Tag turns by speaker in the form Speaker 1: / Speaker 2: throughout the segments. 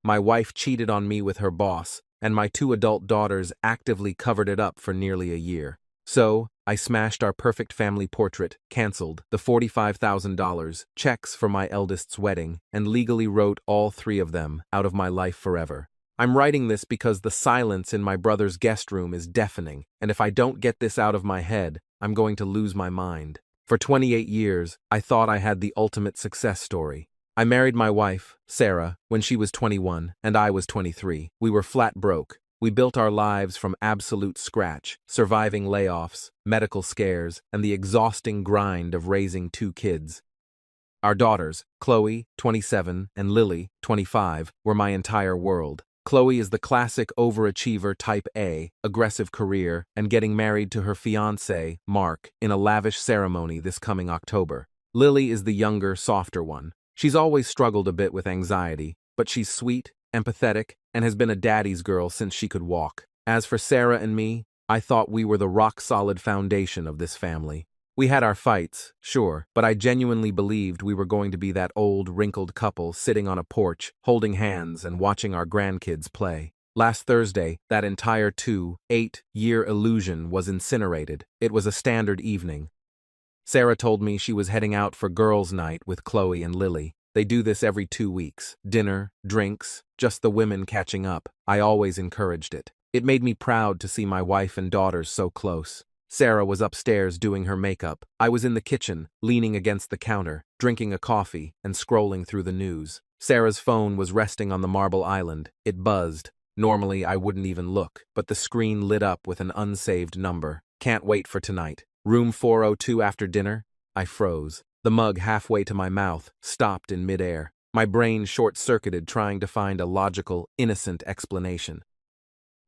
Speaker 1: My wife cheated on me with her boss, and my two adult daughters actively covered it up for nearly a year. So, I smashed our perfect family portrait, canceled the $45,000 checks for my eldest's wedding, and legally wrote all three of them out of my life forever. I'm writing this because the silence in my brother's guest room is deafening, and if I don't get this out of my head, I'm going to lose my mind. For 28 years, I thought I had the ultimate success story. I married my wife, Sarah, when she was 21 and I was 23. We were flat broke. We built our lives from absolute scratch, surviving layoffs, medical scares, and the exhausting grind of raising two kids. Our daughters, Chloe, 27, and Lily, 25, were my entire world. Chloe is the classic overachiever type A, aggressive career, and getting married to her fiancé, Mark, in a lavish ceremony this coming October. Lily is the younger, softer one. She's always struggled a bit with anxiety, but she's sweet, empathetic, and has been a daddy's girl since she could walk. As for Sarah and me, I thought we were the rock-solid foundation of this family. We had our fights, sure, but I genuinely believed we were going to be that old, wrinkled couple sitting on a porch, holding hands and watching our grandkids play. Last Thursday, that entire 8-year illusion was incinerated. It was a standard evening. Sarah told me she was heading out for girls' night with Chloe and Lily. They do this every 2 weeks. Dinner, drinks, just the women catching up. I always encouraged it. It made me proud to see my wife and daughters so close. Sarah was upstairs doing her makeup. I was in the kitchen, leaning against the counter, drinking a coffee and scrolling through the news. Sarah's phone was resting on the marble island. It buzzed. Normally, I wouldn't even look, but the screen lit up with an unsaved number. Can't wait for tonight. Room 402 after dinner? I froze. The mug halfway to my mouth stopped in midair. My brain short-circuited trying to find a logical, innocent explanation.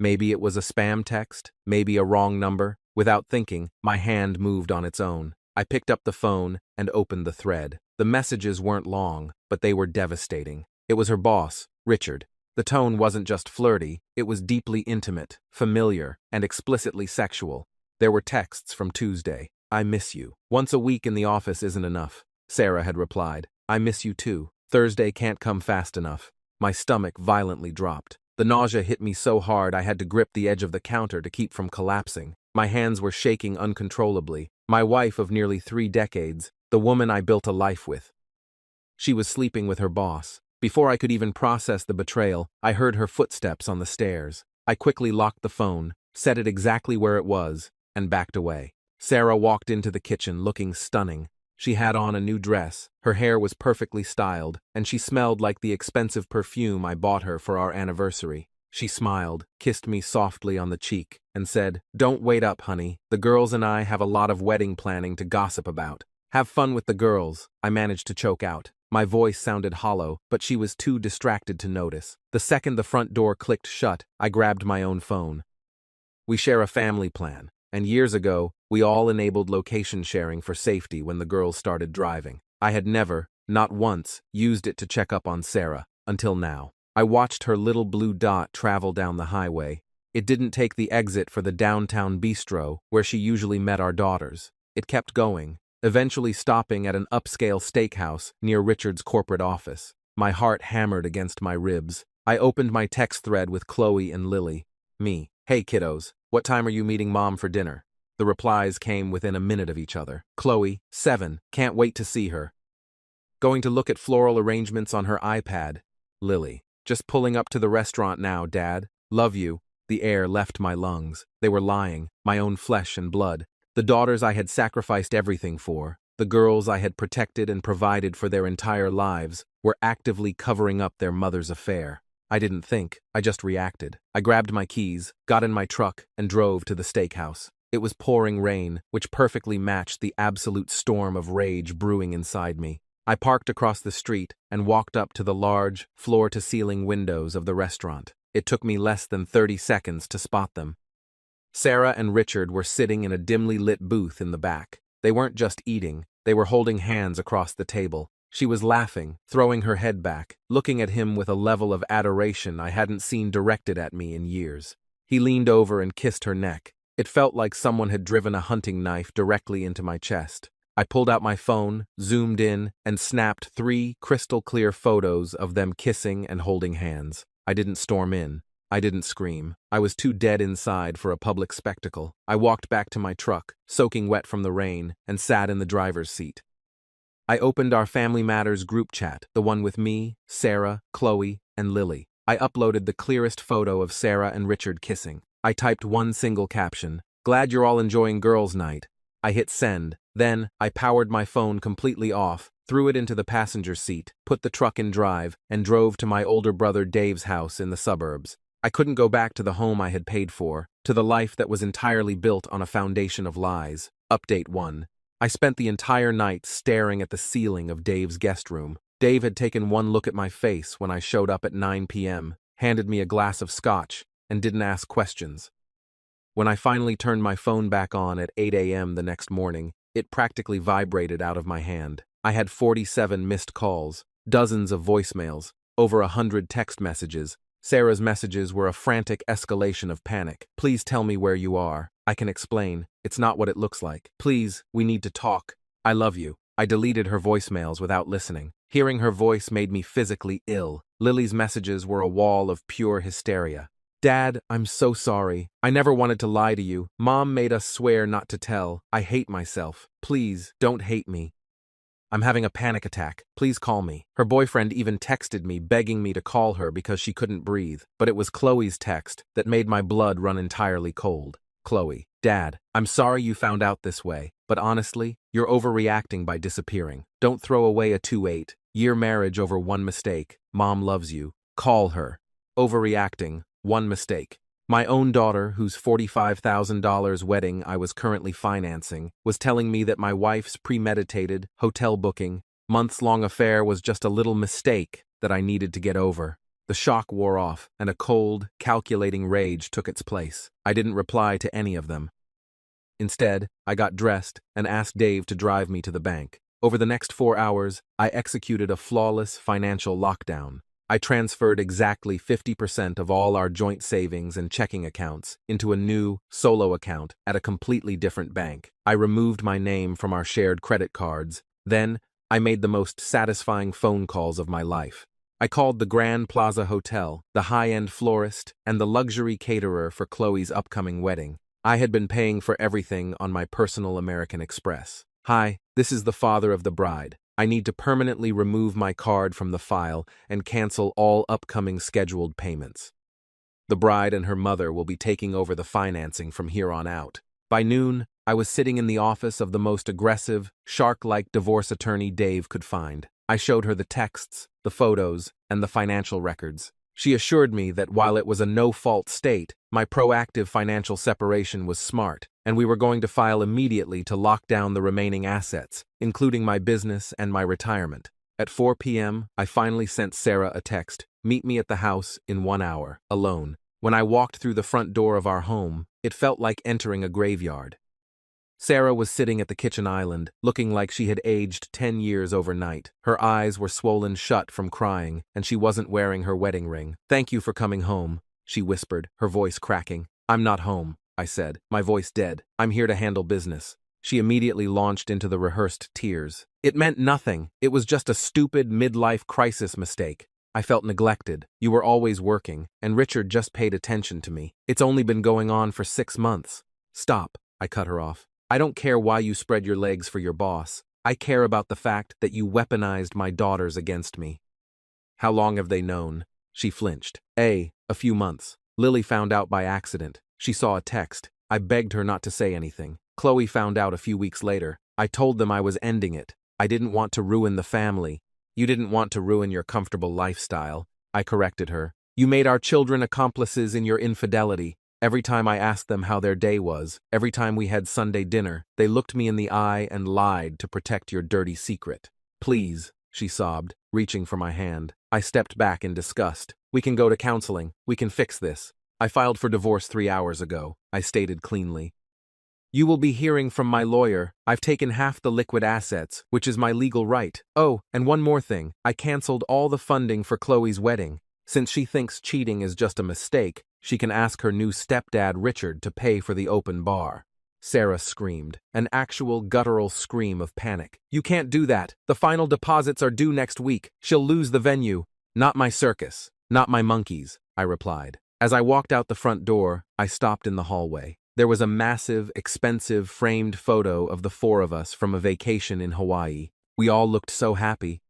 Speaker 1: Maybe it was a spam text, maybe a wrong number. Without thinking, my hand moved on its own. I picked up the phone and opened the thread. The messages weren't long, but they were devastating. It was her boss, Richard. The tone wasn't just flirty, it was deeply intimate, familiar, and explicitly sexual. There were texts from Tuesday. I miss you. Once a week in the office isn't enough. Sarah had replied. I miss you too. Thursday can't come fast enough. My stomach violently dropped. The nausea hit me so hard I had to grip the edge of the counter to keep from collapsing. My hands were shaking uncontrollably. My wife of nearly 3 decades, the woman I built a life with. She was sleeping with her boss. Before I could even process the betrayal, I heard her footsteps on the stairs. I quickly locked the phone, set it exactly where it was, and backed away. Sarah walked into the kitchen looking stunning. She had on a new dress, her hair was perfectly styled, and she smelled like the expensive perfume I bought her for our anniversary. She smiled, kissed me softly on the cheek, and said, "Don't wait up, honey. The girls and I have a lot of wedding planning to gossip about. Have fun with the girls," I managed to choke out. My voice sounded hollow, but she was too distracted to notice. The second the front door clicked shut, I grabbed my own phone. We share a family plan, and years ago, we all enabled location sharing for safety when the girls started driving. I had never, not once, used it to check up on Sarah, until now. I watched her little blue dot travel down the highway. It didn't take the exit for the downtown bistro, where she usually met our daughters. It kept going, eventually stopping at an upscale steakhouse near Richard's corporate office. My heart hammered against my ribs. I opened my text thread with Chloe and Lily. Me. Hey kiddos, what time are you meeting mom for dinner? The replies came within a minute of each other. Chloe, 7, can't wait to see her. Going to look at floral arrangements on her iPad. Lily, just pulling up to the restaurant now, Dad. Love you. The air left my lungs. They were lying, my own flesh and blood. The daughters I had sacrificed everything for, the girls I had protected and provided for their entire lives, were actively covering up their mother's affair. I didn't think, I just reacted. I grabbed my keys, got in my truck, and drove to the steakhouse. It was pouring rain, which perfectly matched the absolute storm of rage brewing inside me. I parked across the street and walked up to the large, floor-to-ceiling windows of the restaurant. It took me less than 30 seconds to spot them. Sarah and Richard were sitting in a dimly lit booth in the back. They weren't just eating, they were holding hands across the table. She was laughing, throwing her head back, looking at him with a level of adoration I hadn't seen directed at me in years. He leaned over and kissed her neck. It felt like someone had driven a hunting knife directly into my chest. I pulled out my phone, zoomed in, and snapped 3 crystal-clear photos of them kissing and holding hands. I didn't storm in. I didn't scream. I was too dead inside for a public spectacle. I walked back to my truck, soaking wet from the rain, and sat in the driver's seat. I opened our Family Matters group chat, the one with me, Sarah, Chloe, and Lily. I uploaded the clearest photo of Sarah and Richard kissing. I typed one single caption, "Glad you're all enjoying girls' night." I hit send. Then, I powered my phone completely off, threw it into the passenger seat, put the truck in drive, and drove to my older brother Dave's house in the suburbs. I couldn't go back to the home I had paid for, to the life that was entirely built on a foundation of lies. Update 1. I spent the entire night staring at the ceiling of Dave's guest room. Dave had taken one look at my face when I showed up at 9 p.m., handed me a glass of scotch, and didn't ask questions. When I finally turned my phone back on at 8 a.m. the next morning, it practically vibrated out of my hand. I had 47 missed calls, dozens of voicemails, over 100 text messages. Sarah's messages were a frantic escalation of panic. "Please tell me where you are. I can explain. It's not what it looks like. Please, we need to talk. I love you." I deleted her voicemails without listening. Hearing her voice made me physically ill. Lily's messages were a wall of pure hysteria. "Dad, I'm so sorry. I never wanted to lie to you. Mom made us swear not to tell. I hate myself. Please, don't hate me. I'm having a panic attack. Please call me." Her boyfriend even texted me begging me to call her because she couldn't breathe, but it was Chloe's text that made my blood run entirely cold. Chloe: "Dad, I'm sorry you found out this way, but honestly, you're overreacting by disappearing. Don't throw away a 28-year marriage over one mistake. Mom loves you. Call her." Overreacting, one mistake. My own daughter, whose $45,000 wedding I was currently financing, was telling me that my wife's premeditated, hotel booking, months-long affair was just a little mistake that I needed to get over. The shock wore off, and a cold, calculating rage took its place. I didn't reply to any of them. Instead, I got dressed and asked Dave to drive me to the bank. Over the next 4 hours, I executed a flawless financial lockdown. I transferred exactly 50% of all our joint savings and checking accounts into a new, solo account at a completely different bank. I removed my name from our shared credit cards. Then, I made the most satisfying phone calls of my life. I called the Grand Plaza Hotel, the high-end florist, and the luxury caterer for Chloe's upcoming wedding. I had been paying for everything on my personal American Express. "Hi, this is the father of the bride. I need to permanently remove my card from the file and cancel all upcoming scheduled payments. The bride and her mother will be taking over the financing from here on out." By noon, I was sitting in the office of the most aggressive, shark-like divorce attorney Dave could find. I showed her the texts, the photos, and the financial records. She assured me that while it was a no-fault state, my proactive financial separation was smart, and we were going to file immediately to lock down the remaining assets, including my business and my retirement. At 4 p.m., I finally sent Sarah a text, "Meet me at the house in 1 hour, alone." When I walked through the front door of our home, it felt like entering a graveyard. Sarah was sitting at the kitchen island, looking like she had aged 10 years overnight. Her eyes were swollen shut from crying, and she wasn't wearing her wedding ring. "Thank you for coming home," she whispered, her voice cracking. "I'm not home," I said, my voice dead. "I'm here to handle business." She immediately launched into the rehearsed tears. "It meant nothing. It was just a stupid midlife crisis mistake. I felt neglected. You were always working, and Richard just paid attention to me. It's only been going on for 6 months. Stop," I cut her off. "I don't care why you spread your legs for your boss. I care about the fact that you weaponized my daughters against me." "How long have they known?" She flinched. A few months. Lily found out by accident. She saw a text. I begged her not to say anything. Chloe found out a few weeks later. I told them I was ending it. I didn't want to ruin the family. "You didn't want to ruin your comfortable lifestyle," I corrected her. "You made our children accomplices in your infidelity. Every time I asked them how their day was, every time we had Sunday dinner, they looked me in the eye and lied to protect your dirty secret." "Please," she sobbed, reaching for my hand. I stepped back in disgust. "We can go to counseling. We can fix this. I filed for divorce 3 hours ago," I stated cleanly. "You will be hearing from my lawyer. I've taken half the liquid assets, which is my legal right. Oh, and one more thing. I canceled all the funding for Chloe's wedding. Since she thinks cheating is just a mistake, she can ask her new stepdad Richard to pay for the open bar." Sarah screamed, an actual guttural scream of panic. You can't do that. The final deposits are due next week. She'll lose the venue. Not my circus. Not my monkeys, I replied. As I walked out the front door, I stopped in the hallway. There was a massive, expensive, framed photo of the four of us from a vacation in Hawaii. We all looked so happy.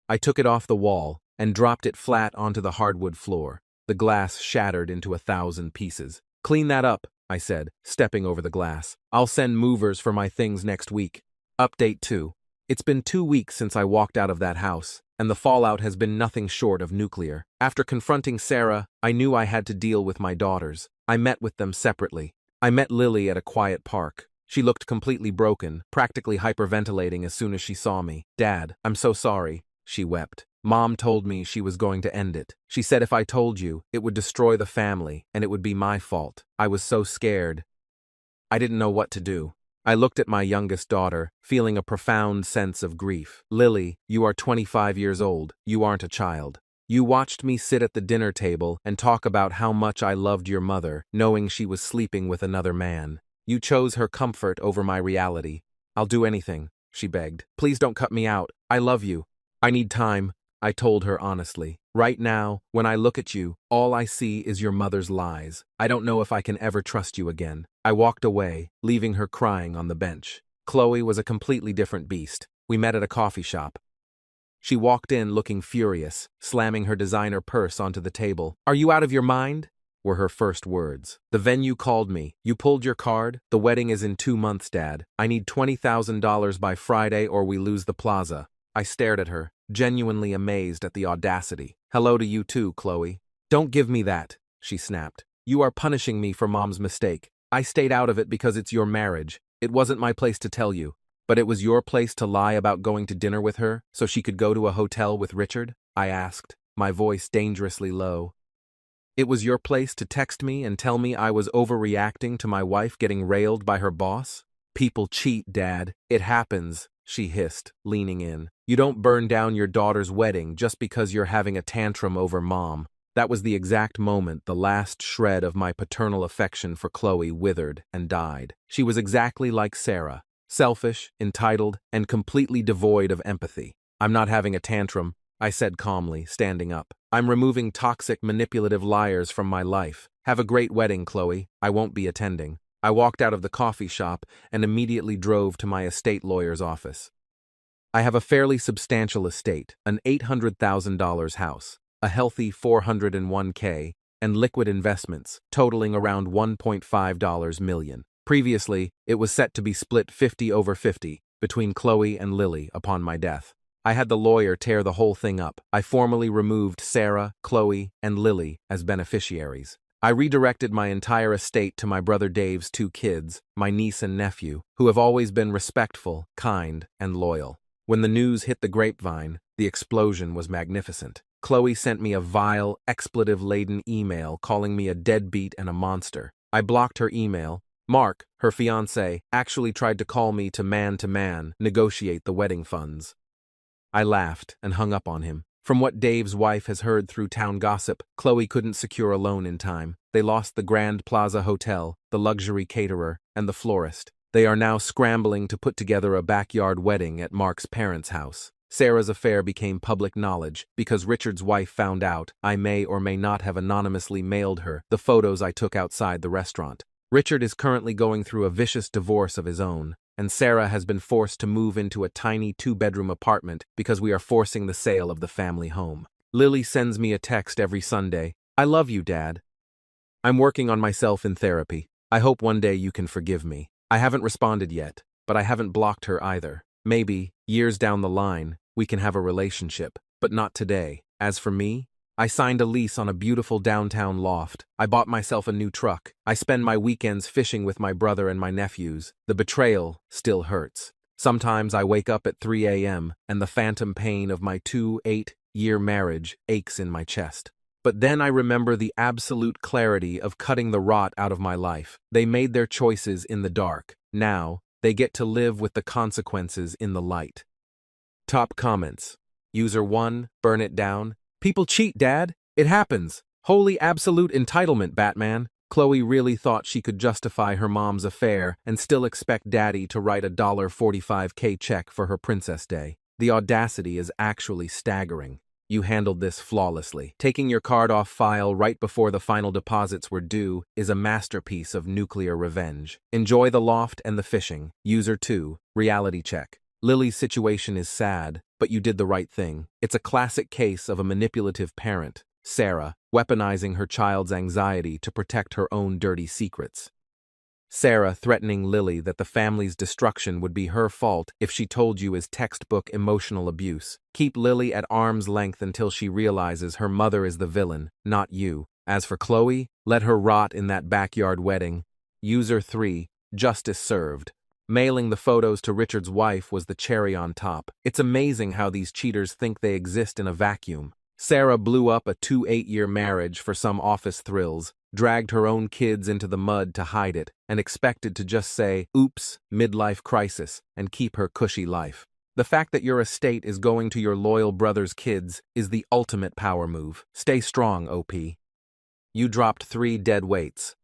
Speaker 1: I took it off the wall and dropped it flat onto the hardwood floor. The glass shattered into 1,000 pieces. Clean that up, I said, stepping over the glass. I'll send movers for my things next week. Update 2. It's been 2 weeks since I walked out of that house, and the fallout has been nothing short of nuclear. After confronting Sarah, I knew I had to deal with my daughters. I met with them separately. I met Lily at a quiet park. She looked completely broken, practically hyperventilating as soon as she saw me. Dad, I'm so sorry, she wept. Mom told me she was going to end it. She said if I told you, it would destroy the family, and it would be my fault. I was so scared. I didn't know what to do. I looked at my youngest daughter, feeling a profound sense of grief. Lily, you are 25 years old. You aren't a child. You watched me sit at the dinner table and talk about how much I loved your mother, knowing she was sleeping with another man. You chose her comfort over my reality. I'll do anything, she begged. Please don't cut me out. I love you. I need time, I told her honestly. Right now, when I look at you, all I see is your mother's lies. I don't know if I can ever trust you again. I walked away, leaving her crying on the bench. Chloe was a completely different beast. We met at a coffee shop. She walked in looking furious, slamming her designer purse onto the table. Are you out of your mind? Were her first words. The venue called me. You pulled your card? The wedding is in 2 months, Dad. I need $20,000 by Friday or we lose the plaza. I stared at her, genuinely amazed at the audacity. Hello to you too, Chloe. Don't give me that, she snapped. You are punishing me for Mom's mistake. I stayed out of it because it's your marriage. It wasn't my place to tell you. But it was your place to lie about going to dinner with her so she could go to a hotel with Richard? I asked, my voice dangerously low. It was your place to text me and tell me I was overreacting to my wife getting railed by her boss? People cheat, Dad. It happens, she hissed, leaning in. You don't burn down your daughter's wedding just because you're having a tantrum over Mom. That was the exact moment the last shred of my paternal affection for Chloe withered and died. She was exactly like Sarah. Selfish, entitled, and completely devoid of empathy. I'm not having a tantrum, I said calmly, standing up. I'm removing toxic, manipulative liars from my life. Have a great wedding, Chloe. I won't be attending. I walked out of the coffee shop and immediately drove to my estate lawyer's office. I have a fairly substantial estate, an $800,000 house, a healthy 401k, and liquid investments, totaling around $1.5 million. Previously, it was set to be split 50-50 between Chloe and Lily upon my death. I had the lawyer tear the whole thing up. I formally removed Sarah, Chloe, and Lily as beneficiaries. I redirected my entire estate to my brother Dave's 2 kids, my niece and nephew, who have always been respectful, kind, and loyal. When the news hit the grapevine, the explosion was magnificent. Chloe sent me a vile, expletive-laden email calling me a deadbeat and a monster. I blocked her email. Mark, her fiancé, actually tried to call me to man negotiate the wedding funds. I laughed and hung up on him. From what Dave's wife has heard through town gossip, Chloe couldn't secure a loan in time. They lost the Grand Plaza Hotel, the luxury caterer, and the florist. They are now scrambling to put together a backyard wedding at Mark's parents' house. Sarah's affair became public knowledge because Richard's wife found out I may or may not have anonymously mailed her the photos I took outside the restaurant. Richard is currently going through a vicious divorce of his own, and Sarah has been forced to move into a tiny 2-bedroom apartment because we are forcing the sale of the family home. Lily sends me a text every Sunday. I love you, Dad. I'm working on myself in therapy. I hope one day you can forgive me. I haven't responded yet, but I haven't blocked her either. Maybe, years down the line, we can have a relationship, but not today. As for me, I signed a lease on a beautiful downtown loft. I bought myself a new truck. I spend my weekends fishing with my brother and my nephews. The betrayal still hurts. Sometimes I wake up at 3 a.m. and the phantom pain of my 8-year marriage aches in my chest. But then I remember the absolute clarity of cutting the rot out of my life. They made their choices in the dark. Now, they get to live with the consequences in the light. Top comments. User 1, burn it down. People cheat, Dad. It happens. Holy absolute entitlement, Batman. Chloe really thought she could justify her mom's affair and still expect Daddy to write a $45K check for her Princess Day. The audacity is actually staggering. You handled this flawlessly. Taking your card off file right before the final deposits were due is a masterpiece of nuclear revenge. Enjoy the loft and the fishing. User 2, reality check. Lily's situation is sad, but you did the right thing. It's a classic case of a manipulative parent, Sarah, weaponizing her child's anxiety to protect her own dirty secrets. Sarah threatening Lily that the family's destruction would be her fault if she told you is textbook emotional abuse. Keep Lily at arm's length until she realizes her mother is the villain, not you. As for Chloe, let her rot in that backyard wedding. User 3, justice served. Mailing the photos to Richard's wife was the cherry on top. It's amazing how these cheaters think they exist in a vacuum. Sarah blew up a 8-year marriage for some office thrills, dragged her own kids into the mud to hide it, and expected to just say, oops, midlife crisis, and keep her cushy life. The fact that your estate is going to your loyal brother's kids is the ultimate power move. Stay strong, OP. You dropped 3 dead weights.